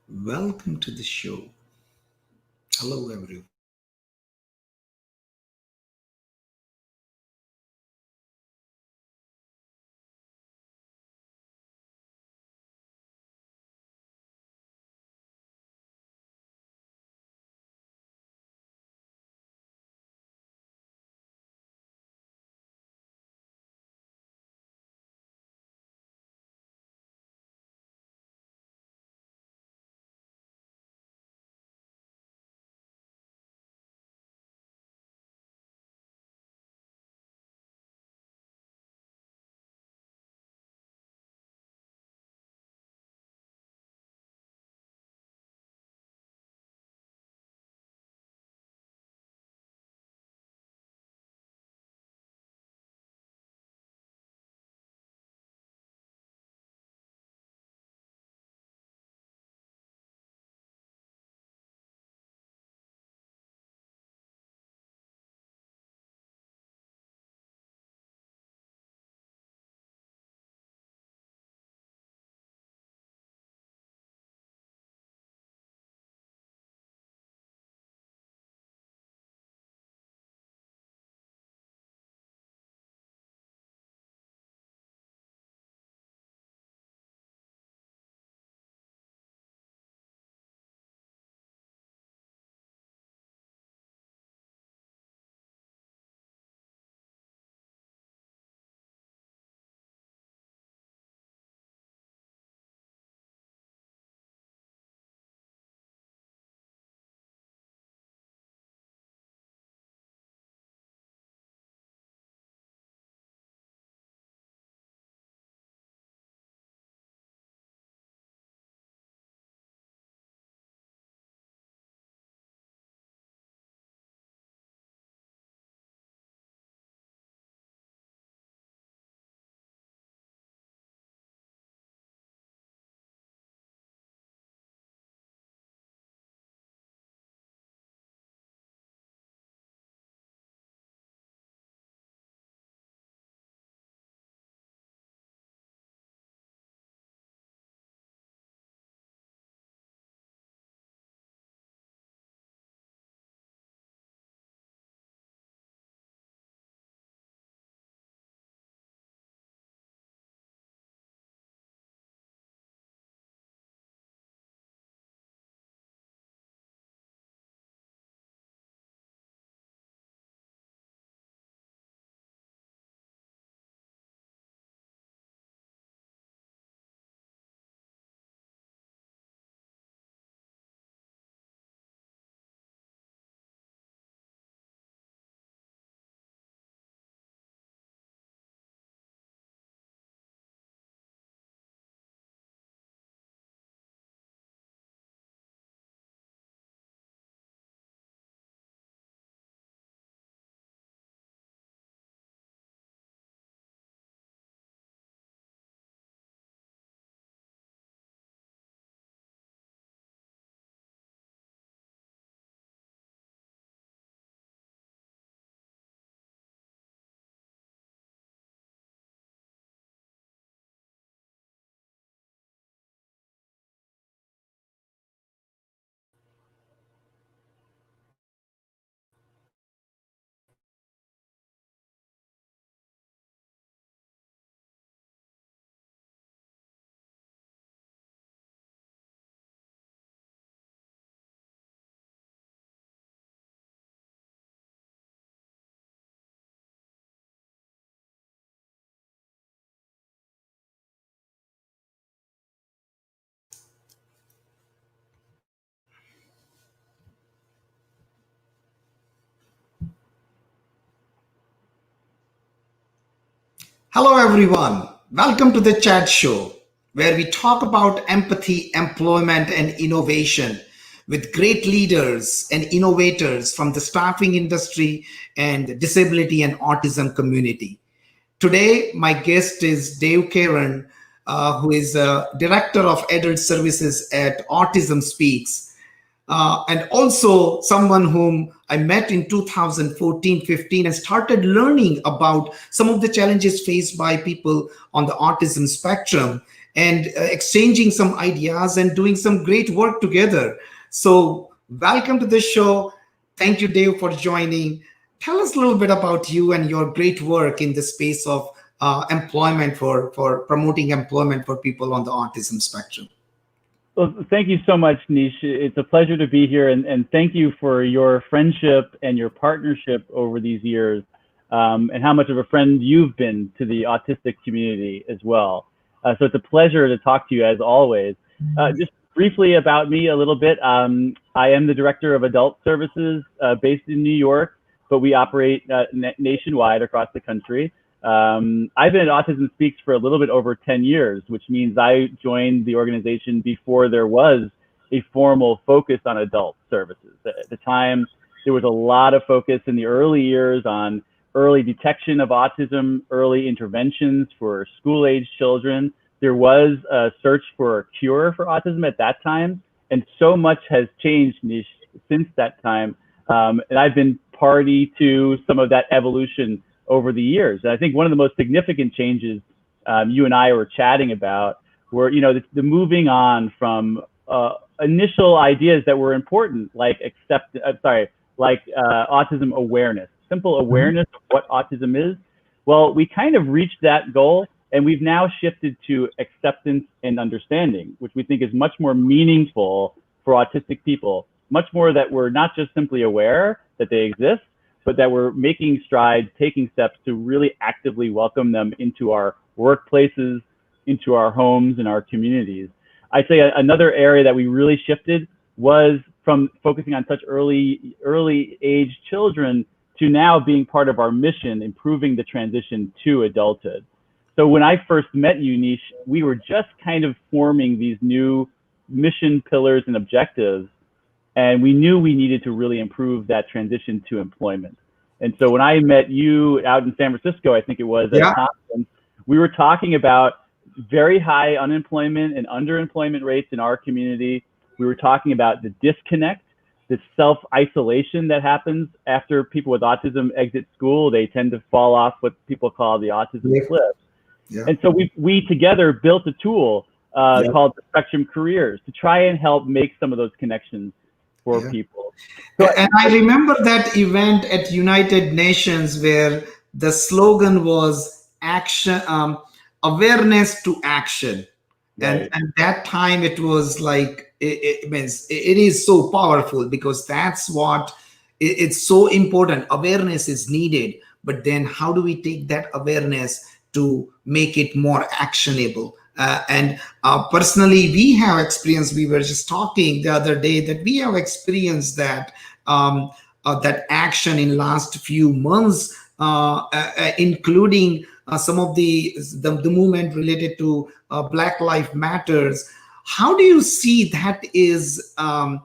Welcome to the show. Hello, everyone. Hello, everyone. Welcome to the Chat Show, where we talk about empathy, employment, and innovation with great leaders and innovators from the staffing industry and disability and autism community. Today, my guest is Dave Kearon, who is Director of Adult Services at Autism Speaks. and also someone whom I met in 2014-15 and started learning about some of the challenges faced by people on the autism spectrum, and exchanging some ideas and doing some great work together. So welcome to the show. Thank you, Dave, for joining. Tell us a little bit about you and your great work in the space of employment, for promoting employment for people on the autism spectrum. Well, thank you so much, Nish. It's a pleasure to be here, and thank you for your friendship and your partnership over these years, and how much of a friend you've been to the autistic community as well. So it's a pleasure to talk to you as always. Just briefly about me a little bit. I am the director of adult services based in New York, but we operate nationwide across the country. I've been at Autism Speaks for a little bit over 10 years, which means I joined the organization before there was a formal focus on adult services. At the time, there was a lot of focus in the early years on early detection of autism, early interventions for school-age children. There was a search for a cure for autism at that time, and so much has changed, Nish, since that time. And I've been party to some of that evolution over the years. And I think one of the most significant changes you and I were chatting about were, the moving on from initial ideas that were important, like autism awareness, simple awareness of what autism is. Well, we kind of reached that goal, and we've now shifted to acceptance and understanding, which we think is much more meaningful for autistic people, much more that we're not just simply aware that they exist, but that we're making strides, taking steps to really actively welcome them into our workplaces, into our homes and our communities. I'd say another area that we really shifted was from focusing on such early age children to now being part of our mission, improving the transition to adulthood. So when I first met you, Nish, we were just kind of forming these new mission pillars and objectives, and we knew we needed to really improve that transition to employment. And so when I met you out in San Francisco, I think it was, at a conference, we were talking about very high unemployment and underemployment rates in our community. We were talking about the disconnect, the self-isolation that happens after people with autism exit school. They tend to fall off what people call the autism cliff. Yeah. And so we together built a tool called Spectrum Careers to try and help make some of those connections for people. So, and I remember that event at United Nations where the slogan was action, awareness to action. Right. And that time it was like, it means it is so powerful, because that's what it's so important. Awareness is needed, but then how do we take that awareness to make it more actionable? And personally, we have experienced, we were just talking the other day, that we have experienced that that action in last few months, including some of the movement related to Black Lives Matters. How do you see that is a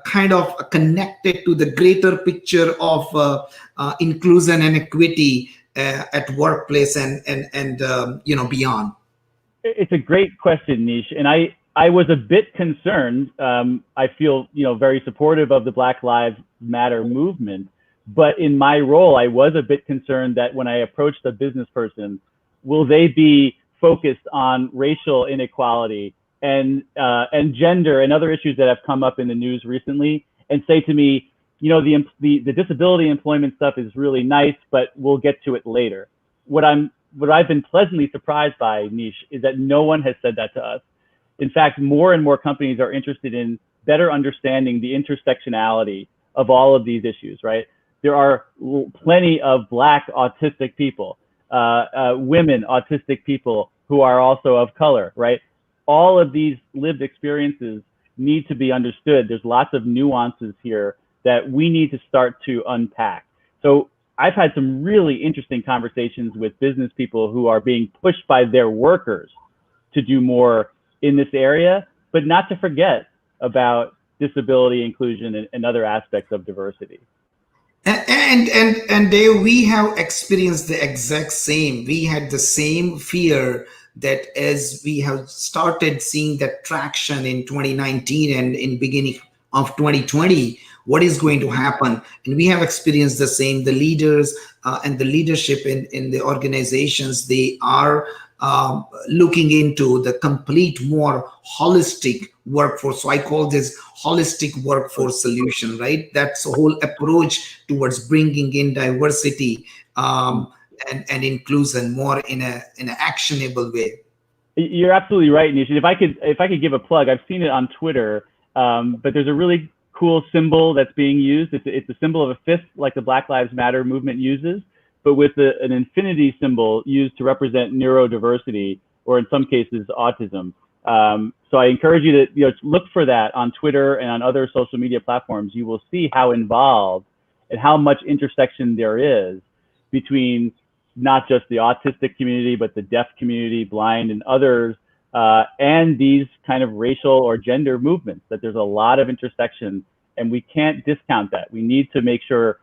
kind of connected to the greater picture of inclusion and equity at workplace and beyond? It's a great question, Nish, and I was a bit concerned. I feel very supportive of the Black Lives Matter movement, but in my role, I was a bit concerned that when I approached a business person, will they be focused on racial inequality and gender and other issues that have come up in the news recently, and say to me, the disability employment stuff is really nice, but we'll get to it later. What I've been pleasantly surprised by, Nish, is that no one has said that to us. In fact, more and more companies are interested in better understanding the intersectionality of all of these issues, right? There are plenty of Black autistic people, women autistic people who are also of color, right? All of these lived experiences need to be understood. There's lots of nuances here that we need to start to unpack. So I've had some really interesting conversations with business people who are being pushed by their workers to do more in this area, but not to forget about disability inclusion and other aspects of diversity. And Dave, we have experienced the exact same. We had the same fear that as we have started seeing that traction in 2019 and in beginning of 2020, what is going to happen? And we have experienced the same. The leaders and the leadership in the organizations, they are looking into the complete, more holistic workforce. So I call this holistic workforce solution, right? That's a whole approach towards bringing in diversity and inclusion more in an actionable way. You're absolutely right, Nish. If I could give a plug, I've seen it on Twitter, but there's a really cool symbol that's being used. It's a symbol of a fist, like the Black Lives Matter movement uses, but with an infinity symbol used to represent neurodiversity, or in some cases, autism. So I encourage you to look for that on Twitter and on other social media platforms. You will see how involved and how much intersection there is between not just the autistic community, but the deaf community, blind, and others, and these kind of racial or gender movements, that there's a lot of intersection, and we can't discount that. We need to make sure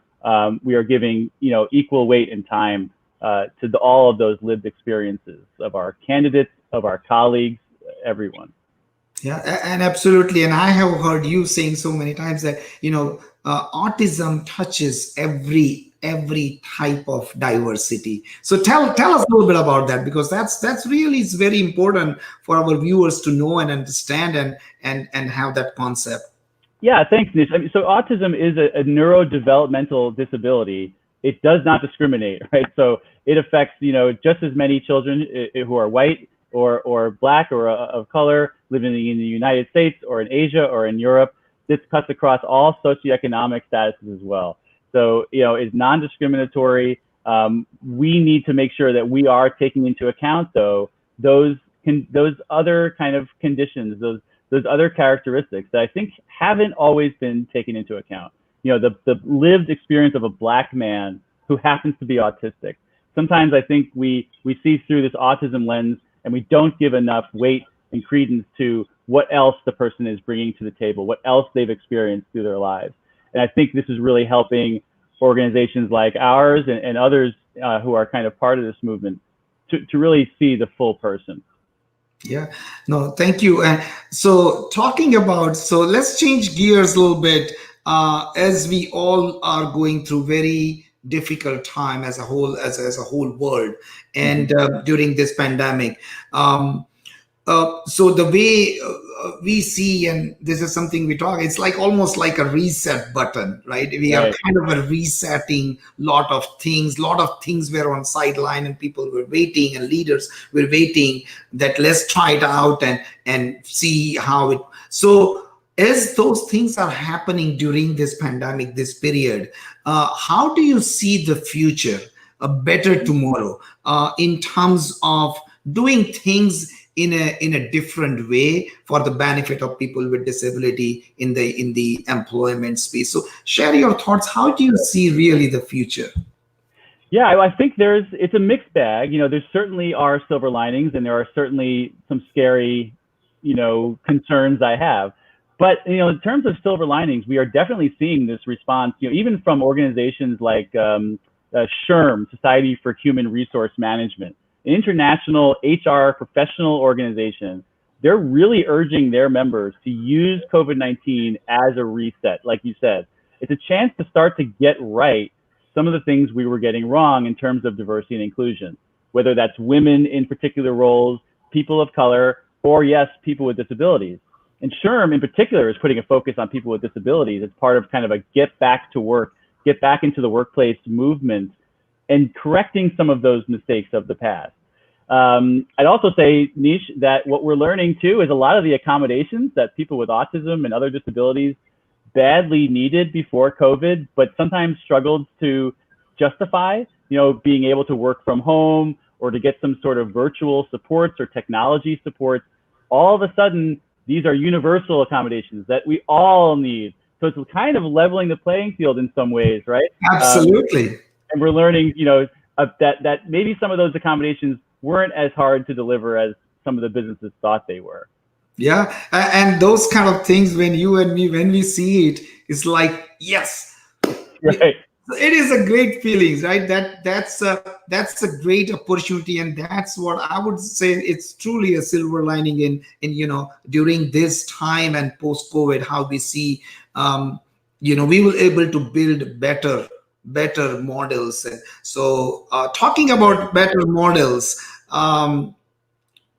we are giving equal weight and time to all of those lived experiences of our candidates, of our colleagues, everyone. Yeah, and absolutely. And I have heard you saying so many times that autism touches every type of diversity. So tell us a little bit about that, because that's really is very important for our viewers to know and understand and have that concept. Yeah, thanks, Nish. I mean, so autism is a neurodevelopmental disability. It does not discriminate, right? So it affects just as many children who are white or black or of color living in the United States or in Asia or in Europe. This cuts across all socioeconomic statuses as well. So it's non-discriminatory. We need to make sure that we are taking into account though those other kind of conditions, those other characteristics that I think haven't always been taken into account. The lived experience of a black man who happens to be autistic. Sometimes I think we see through this autism lens, and we don't give enough weight and credence to what else the person is bringing to the table, what else they've experienced through their lives. And I think this is really helping organizations like ours and others who are kind of part of this movement to really see the full person. Yeah, no, thank you. And so let's change gears a little bit, as we all are going through very difficult time as a whole, as a whole world, and during this pandemic. So the way we see, and this is something we talk, it's like almost like a reset button, right? We are kind of a resetting lot of things. Were on sideline, and people were waiting, and leaders were waiting that let's try it out and see how it. So as those things are happening during this pandemic, this period, how do you see the future, a better tomorrow, in terms of doing things in a different way for the benefit of people with disability in the employment space? So share your thoughts. How do you see really the future? Yeah, I think it's a mixed bag. There certainly are silver linings, and there are certainly some scary, concerns I have. But in terms of silver linings, we are definitely seeing this response. Even from organizations like SHRM, Society for Human Resource Management, an international HR professional organization. They're really urging their members to use COVID-19 as a reset, like you said. It's a chance to start to get right some of the things we were getting wrong in terms of diversity and inclusion, whether that's women in particular roles, people of color, or yes, people with disabilities. And SHRM in particular is putting a focus on people with disabilities as part of kind of a get back to work, get back into the workplace movement, and correcting some of those mistakes of the past. I'd also say, Nish, that what we're learning too is a lot of the accommodations that people with autism and other disabilities badly needed before COVID, but sometimes struggled to justify, being able to work from home or to get some sort of virtual supports or technology supports. All of a sudden, these are universal accommodations that we all need. So it's kind of leveling the playing field in some ways, right? Absolutely. And we're learning, that maybe some of those accommodations weren't as hard to deliver as some of the businesses thought they were. Yeah, and those kind of things, when you and me, when we see it, it's like, yes, right. It is a great feelings, right? That's a great opportunity, and that's what I would say. It's truly a silver lining in during this time and post COVID, how we see we will able to build better models. And so talking about better models, tell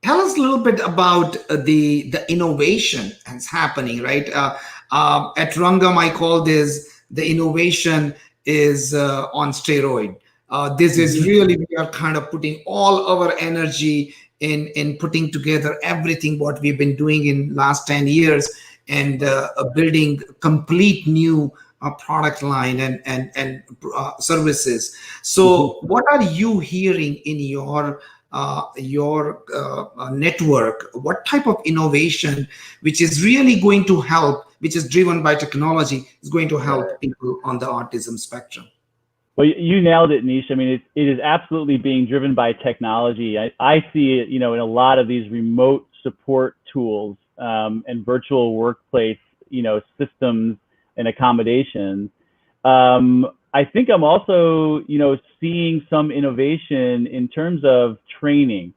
us a little bit about the innovation that's happening, right? At Rangam, I call this the innovation is on steroid. This is really, we are kind of putting all our energy in putting together everything what we've been doing in last 10 years, and building complete new product line and services. So what are you hearing in your network? What type of innovation which is really going to help, which is driven by technology, is going to help people on the autism spectrum? Well, you nailed it, Nish. I mean, it is absolutely being driven by technology. I see it, in a lot of these remote support tools and virtual workplace, systems and accommodations. I think I'm also, seeing some innovation in terms of training,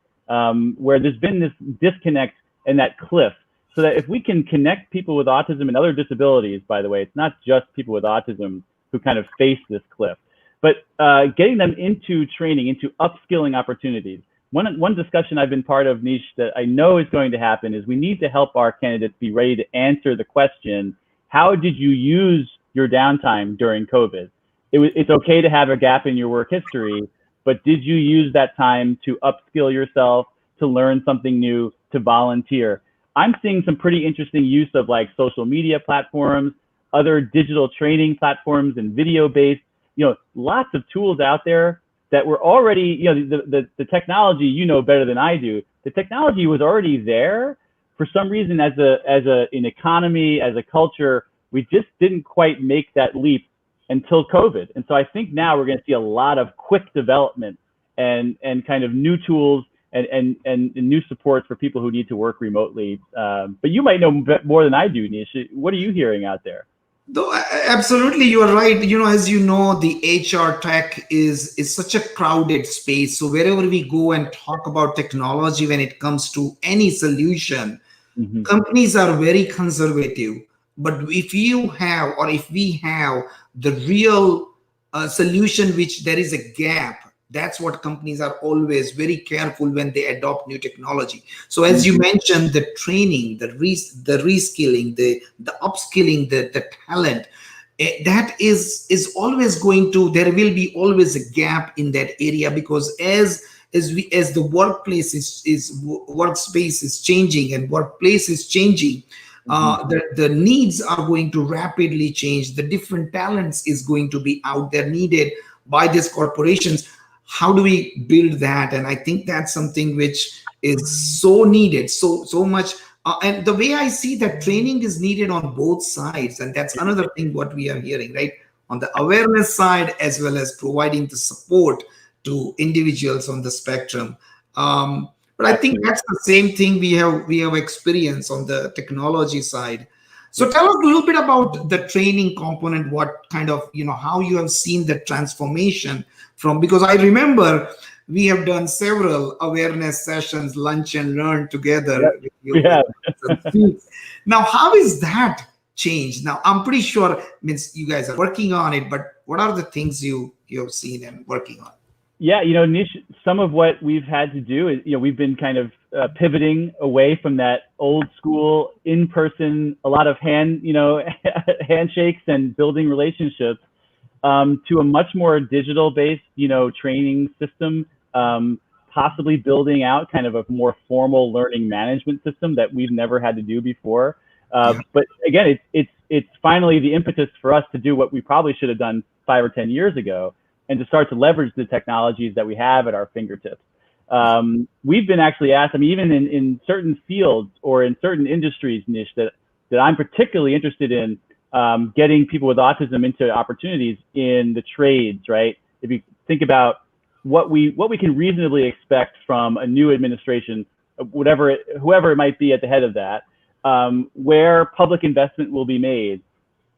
where there's been this disconnect and that cliff. So that if we can connect people with autism and other disabilities, by the way, it's not just people with autism who kind of face this cliff, but getting them into training, into upskilling opportunities. One discussion I've been part of, Nish, that I know is going to happen is we need to help our candidates be ready to answer the question, how did you use your downtime during COVID? It's okay to have a gap in your work history, but did you use that time to upskill yourself, to learn something new, to volunteer? I'm seeing some pretty interesting use of like social media platforms, other digital training platforms and video-based, lots of tools out there that were already, the technology, better than I do. The technology was already there. For some reason, as an economy, as a culture, we just didn't quite make that leap until COVID. And so I think now we're going to see a lot of quick development and kind of new tools and new supports for people who need to work remotely. But you might know more than I do, Nish. What are you hearing out there? Though absolutely, you are right. As you know, the HR tech is such a crowded space. So wherever we go and talk about technology, when it comes to any solution, companies are very conservative. But if you have, or if we have the real solution, which there is a gap, that's what companies are always very careful when they adopt new technology. So as you mentioned, the training, the reskilling, the upskilling, the talent, that is always going to, there will be always a gap in that area, because as the workspace is changing and workplace is changing, the needs are going to rapidly change. The different talents is going to be out there needed by these corporations. How do we build that? And I think that's something which is so needed, so much. And the way I see that, training is needed on both sides, and that's another thing what we are hearing, right? On the awareness side, as well as providing the support to individuals on the spectrum. But I think that's the same thing we have experience on the technology side. So tell us a little bit about the training component. What kind of, how you have seen the transformation from, because I remember we have done several awareness sessions, lunch and learn together. Yeah. Now, how is that changed? Now, I'm pretty sure means you guys are working on it, but what are the things you have seen and working on? Yeah, Nish, some of what we've had to do is, we've been kind of pivoting away from that old school in-person, a lot of handshakes and building relationships, to a much more digital-based, training system, possibly building out kind of a more formal learning management system that we've never had to do before. But again, it's finally the impetus for us to do what we probably should have done 5 or 10 years ago, and to start to leverage the technologies that we have at our fingertips. We've been actually asked, even in certain fields or in certain industries, Nish, that I'm particularly interested in, getting people with autism into opportunities in the trades, right? If you think about what we can reasonably expect from a new administration, whoever it might be at the head of that, where public investment will be made,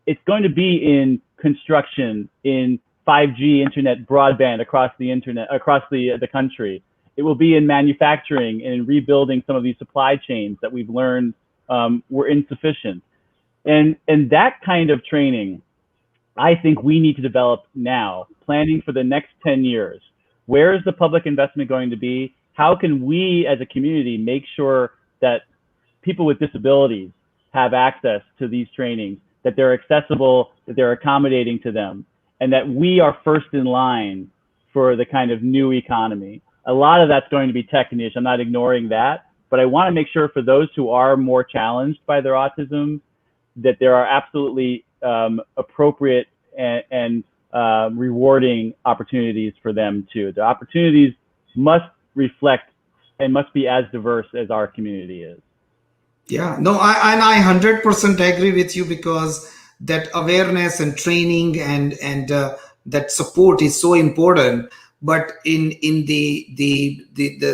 it's going to be in construction, in 5G internet broadband across the internet, across the country. It will be in manufacturing and in rebuilding some of these supply chains that we've learned were insufficient. And that kind of training, I think we need to develop now, planning for the next 10 years. Where is the public investment going to be? How can we as a community make sure that people with disabilities have access to these trainings, that they're accessible, that they're accommodating to them, and that we are first in line for the kind of new economy? A lot of that's going to be tech niche. I'm not ignoring that, but I want to make sure for those who are more challenged by their autism, that there are absolutely appropriate and rewarding opportunities for them too. The opportunities must reflect and must be as diverse as our community is. Yeah, no, I 100% agree with you, because that awareness and training and that support is so important. But in the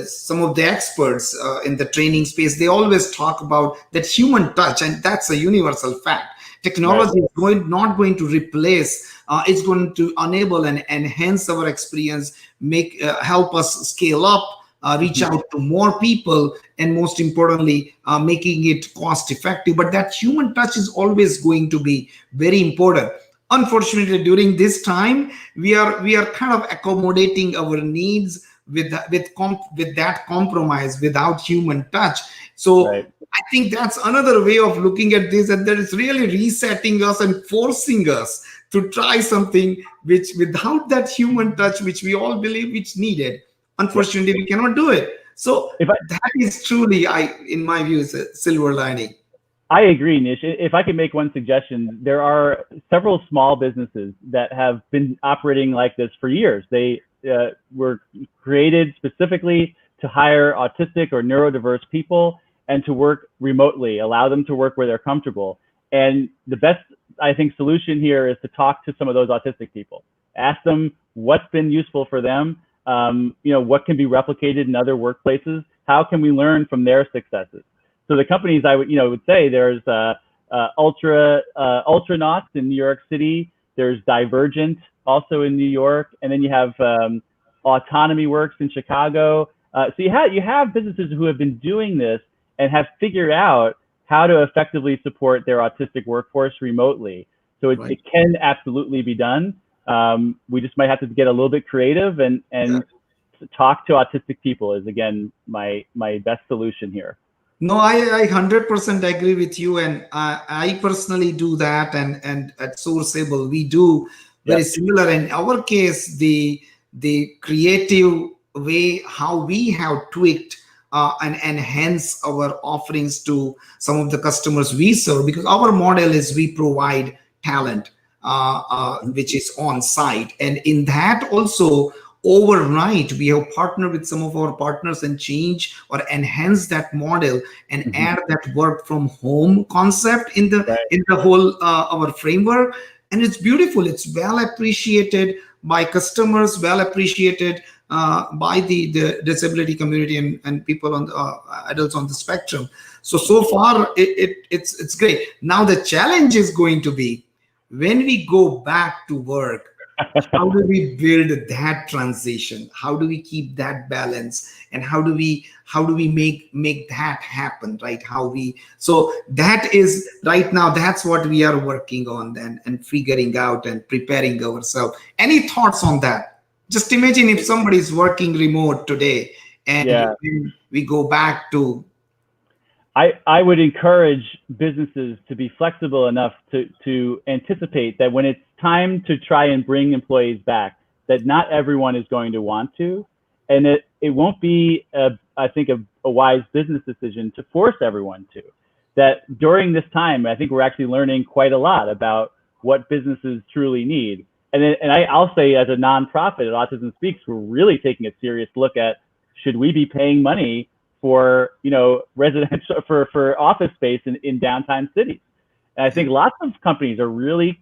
some of the experts in the training space, they always talk about that human touch, and that's a universal fact. Technology is not going to replace. It's going to enable and enhance our experience, make help us scale up, reach out to more people, and most importantly, making it cost effective. But that human touch is always going to be very important. Unfortunately, during this time, we are kind of accommodating our needs with that compromise without human touch. So I think that's another way of looking at this, and that is really resetting us and forcing us to try something which, without that human touch, which we all believe it's needed, unfortunately, we cannot do it. So that is truly, in my view, is a silver lining. I agree, Nish. If I could make one suggestion, there are several small businesses that have been operating like this for years. They were created specifically to hire autistic or neurodiverse people and to work remotely, allow them to work where they're comfortable. And the best, I think, solution here is to talk to some of those autistic people. Ask them what's been useful for them, what can be replicated in other workplaces, how can we learn from their successes. So the companies I would say, there's Ultranauts in New York City, there's Divergent also in New York, and then you have Autonomy Works in Chicago. So you have businesses who have been doing this and have figured out how to effectively support their autistic workforce remotely. So it can absolutely be done. We just might have to get a little bit creative and talk to autistic people is, again, my best solution here. No, I 100% agree with you, and I personally do that, and at Sourceable we do very similar. In our case, the creative way how we have tweaked and enhance our offerings to some of the customers we serve, because our model is we provide talent which is on site, and in that also, overnight we have partnered with some of our partners and change or enhance that model and add that work from home concept in the whole our framework. And it's beautiful, it's well appreciated by customers, well appreciated by the disability community and people on adults on the spectrum. So far it's great. Now the challenge is going to be when we go back to work. How do we build that transition? How do we keep that balance? And how do we make that happen, right? So that is right now, that's what we are working on then, and figuring out and preparing ourselves. Any thoughts on that? Just imagine if somebody is working remote today and we go back to. I would encourage businesses to be flexible enough to anticipate that when it's time to try and bring employees back, that not everyone is going to want to, and it won't be, I think, a wise business decision to force everyone to. That during this time, I think we're actually learning quite a lot about what businesses truly need. And I'll say, as a nonprofit at Autism Speaks, we're really taking a serious look at, should we be paying money for residential for office space in downtown cities? And I think lots of companies are really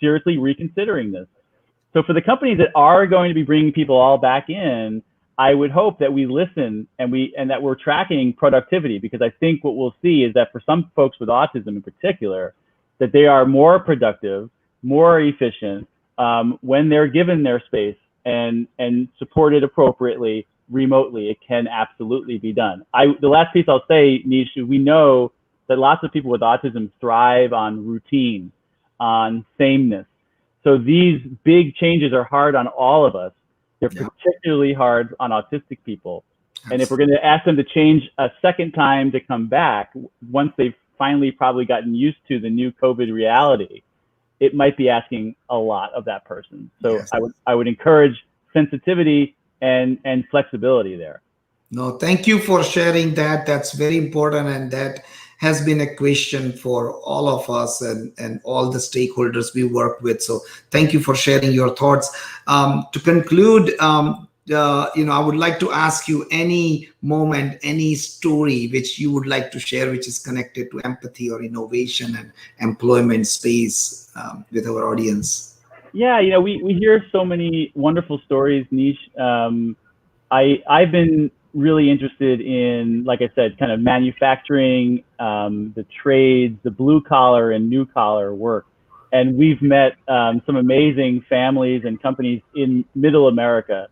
seriously reconsidering this. So for the companies that are going to be bringing people all back in, I would hope that we listen and that we're tracking productivity, because I think what we'll see is that for some folks with autism in particular, that they are more productive, more efficient, when they're given their space and supported appropriately remotely, it can absolutely be done. The last piece I'll say, Nish, we know that lots of people with autism thrive on routine, on sameness. So these big changes are hard on all of us. They're particularly hard on autistic people. Absolutely. And if we're going to ask them to change a second time to come back, once they've finally probably gotten used to the new COVID reality, it might be asking a lot of that person. So yes. I would encourage sensitivity and flexibility there. No, thank you for sharing that. That's very important, and that has been a question for all of us and all the stakeholders we work with. So thank you for sharing your thoughts. To conclude, I would like to ask you any moment, any story which you would like to share, which is connected to empathy or innovation and employment space with our audience. Yeah, we hear so many wonderful stories, Nish. I've been really interested in, like I said, kind of manufacturing, the trades, the blue collar and new collar work. And we've met some amazing families and companies in middle America.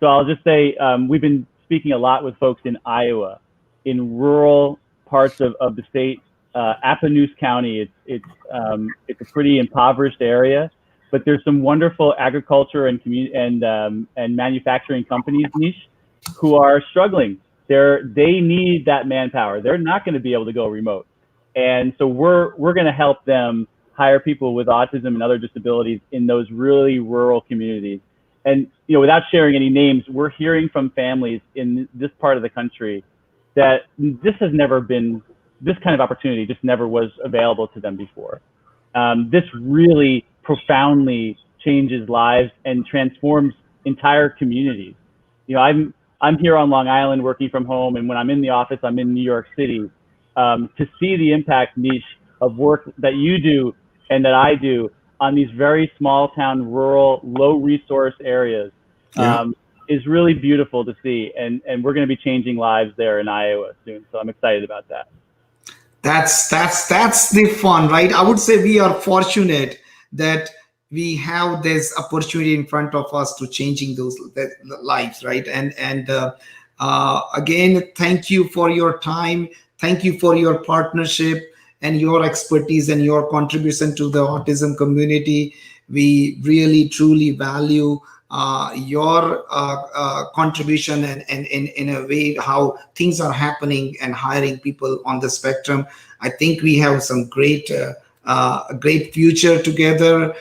So I'll just say, we've been speaking a lot with folks in Iowa, in rural parts of the state. Appanoose County, it's a pretty impoverished area, but there's some wonderful agriculture and manufacturing companies, Nish, who are struggling. They need that manpower. They're not going to be able to go remote. And so we're going to help them hire people with autism and other disabilities in those really rural communities. And, without sharing any names, we're hearing from families in this part of the country that this kind of opportunity just never was available to them before. This really profoundly changes lives and transforms entire communities. I'm here on Long Island working from home, and when I'm in the office, I'm in New York City. To see the impact, Nish, of work that you do and that I do on these very small town, rural, low resource areas is really beautiful to see. And we're going to be changing lives there in Iowa soon. So I'm excited about that. That's the fun, right? I would say we are fortunate that we have this opportunity in front of us to changing those lives, right? And again, thank you for your time. Thank you for your partnership and your expertise and your contribution to the autism community. We really, truly value your contribution and in a way how things are happening and hiring people on the spectrum. I think we have some great future together,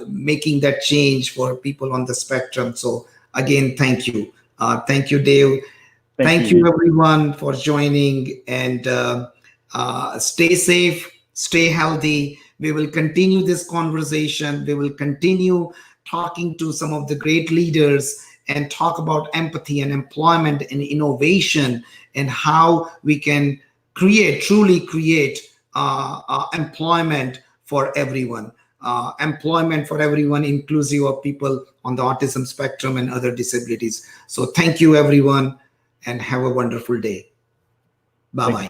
making that change for people on the spectrum. So again, thank you. Thank you, Dave. Thank you everyone for joining, and stay safe, stay healthy. We will continue this conversation. We will continue talking to some of the great leaders and talk about empathy and employment and innovation and how we can truly create employment for everyone. Employment for everyone, inclusive of people on the autism spectrum and other disabilities. So thank you, everyone, and have a wonderful day. Bye-bye.